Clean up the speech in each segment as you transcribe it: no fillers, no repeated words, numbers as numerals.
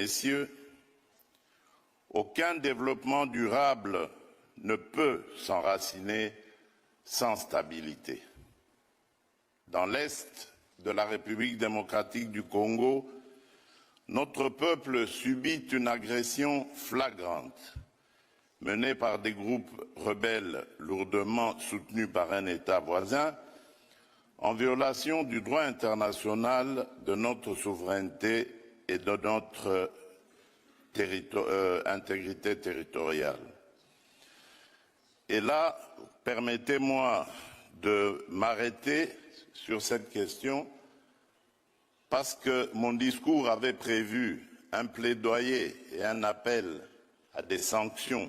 Messieurs, aucun développement durable ne peut s'enraciner sans stabilité. Dans l'Est de la République démocratique du Congo, notre peuple subit une agression flagrante menée par des groupes rebelles lourdement soutenus par un État voisin en violation du droit international, de notre souveraineté et de notre intégrité territoriale. Et là, permettez-moi de m'arrêter sur cette question parce que mon discours avait prévu un plaidoyer et un appel à des sanctions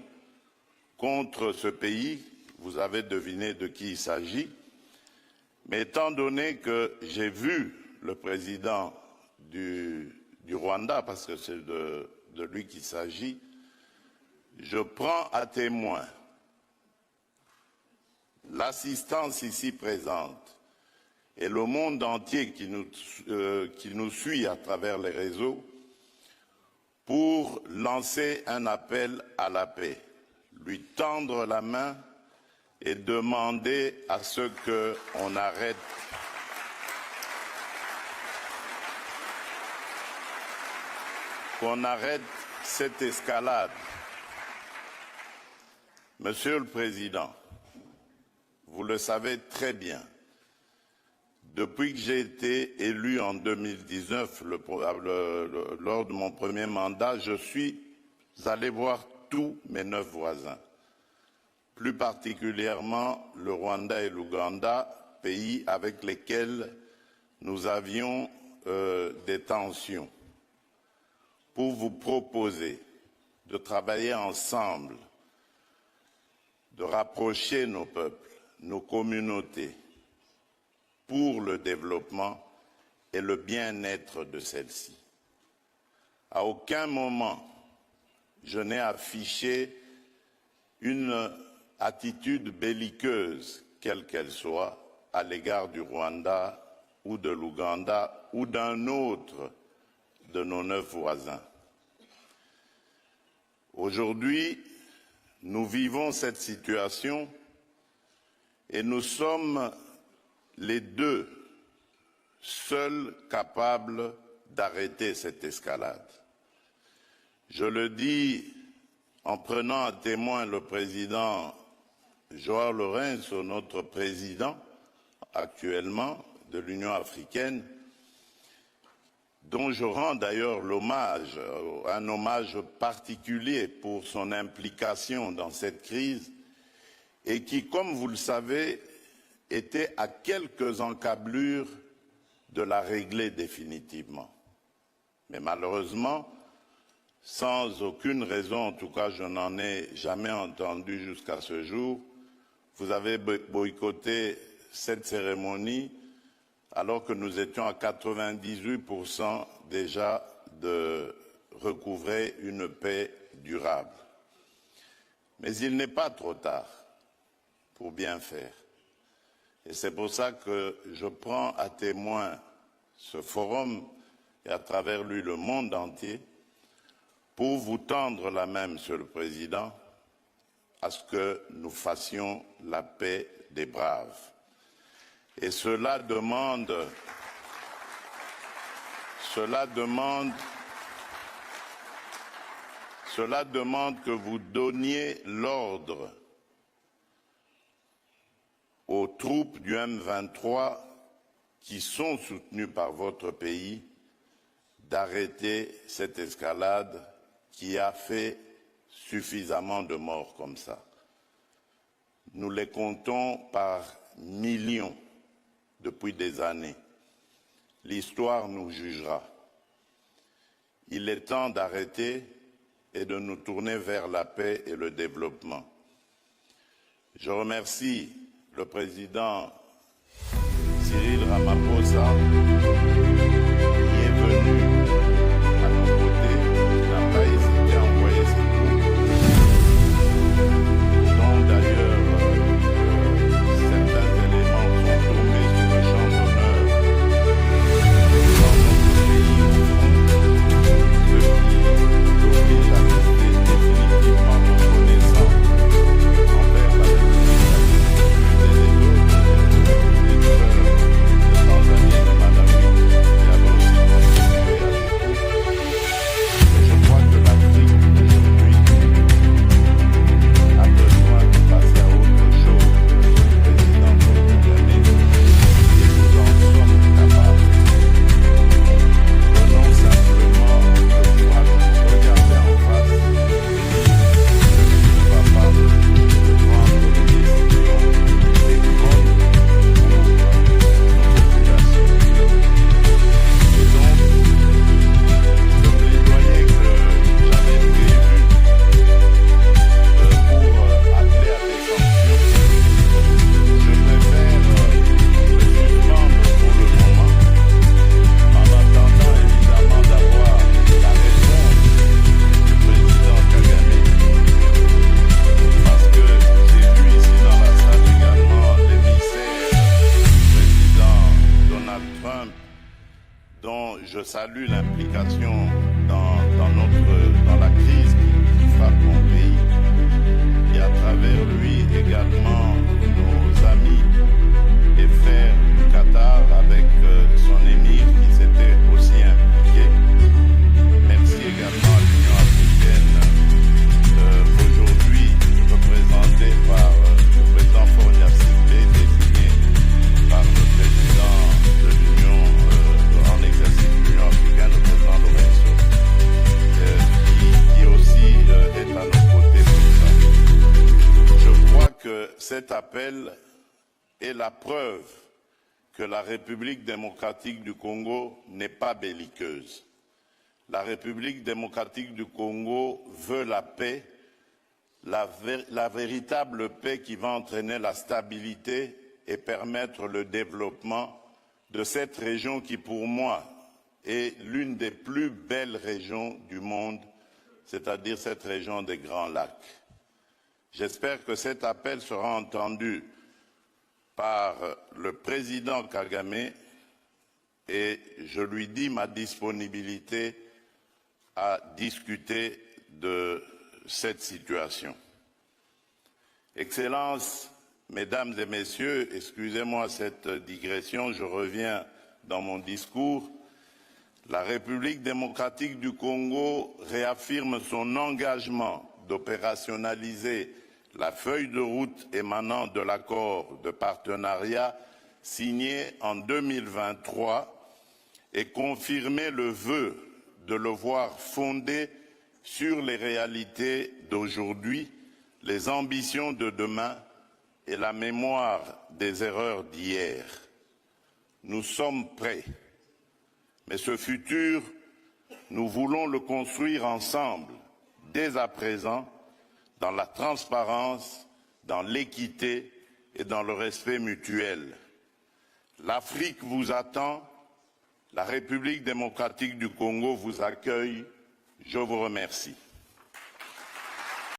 contre ce pays. Vous avez deviné de qui il s'agit. Mais étant donné que j'ai vu le président du Rwanda, parce que c'est de lui qu'il s'agit, je prends à témoin l'assistance ici présente et le monde entier qui nous suit à travers les réseaux pour lancer un appel à la paix, lui tendre la main et demander à ce qu'on arrête cette escalade. Monsieur le Président, vous le savez très bien, depuis que j'ai été élu en 2019, lors de mon premier mandat, je suis allé voir tous mes 9 voisins, plus particulièrement le Rwanda et l'Ouganda, pays avec lesquels nous avions des tensions, pour vous proposer de travailler ensemble, de rapprocher nos peuples, nos communautés, pour le développement et le bien-être de celles-ci. À aucun moment, je n'ai affiché une attitude belliqueuse, quelle qu'elle soit, à l'égard du Rwanda ou de l'Ouganda ou d'un autre de nos 9 voisins. Aujourd'hui, nous vivons cette situation et nous sommes les deux seuls capables d'arrêter cette escalade. Je le dis en prenant à témoin le président João Lourenço, notre président actuellement de l'Union africaine, dont je rends d'ailleurs l'hommage, un hommage particulier pour son implication dans cette crise et qui, comme vous le savez, était à quelques encablures de la régler définitivement. Mais malheureusement, sans aucune raison, en tout cas je n'en ai jamais entendu jusqu'à ce jour, vous avez boycotté cette cérémonie alors que nous étions à 98% déjà de recouvrer une paix durable. Mais il n'est pas trop tard pour bien faire. Et c'est pour ça que je prends à témoin ce forum et à travers lui le monde entier pour vous tendre la main, Monsieur le Président, à ce que nous fassions la paix des braves. Et cela demande que vous donniez l'ordre aux troupes du M23 qui sont soutenues par votre pays d'arrêter cette escalade qui a fait suffisamment de morts comme ça. Nous les comptons par millions depuis des années. L'histoire nous jugera. Il est temps d'arrêter et de nous tourner vers la paix et le développement. Je remercie le président Cyril Ramaphosa qui est venu à nos côtés, qui n'a pas hésité à envoyer ses troupes, dont d'ailleurs certains éléments sont tombés sur le champ d'honneur dans notre pays, au fond, ce qui salue l'implication dans la crise qui frappe mon pays et à travers lui également nos amis et frères du Qatar avec son émir qui s'était aussi impliqué. Merci également à l'Union africaine aujourd'hui représentée par le président Faure Gnassingbé, désigné par le président de l'Union en exercice de l'Union africaine, le président Lorenzo, qui aussi est à nos côtés pour ça. Je crois que cet appel est la preuve que la République démocratique du Congo n'est pas belliqueuse. La République démocratique du Congo veut la paix, la véritable paix qui va entraîner la stabilité et permettre le développement de cette région qui, pour moi, est l'une des plus belles régions du monde, c'est-à-dire cette région des Grands Lacs. J'espère que cet appel sera entendu par le président Kagame et je lui dis ma disponibilité à discuter de cette situation. Excellences, Mesdames et Messieurs, excusez-moi cette digression, je reviens dans mon discours. La République démocratique du Congo réaffirme son engagement d'opérationnaliser la feuille de route émanant de l'accord de partenariat signé en 2023 et confirmer le vœu de le voir fondé sur les réalités d'aujourd'hui, les ambitions de demain et la mémoire des erreurs d'hier. Nous sommes prêts, mais ce futur, nous voulons le construire ensemble, dès à présent, dans la transparence, dans l'équité et dans le respect mutuel. L'Afrique vous attend, la République démocratique du Congo vous accueille. Je vous remercie.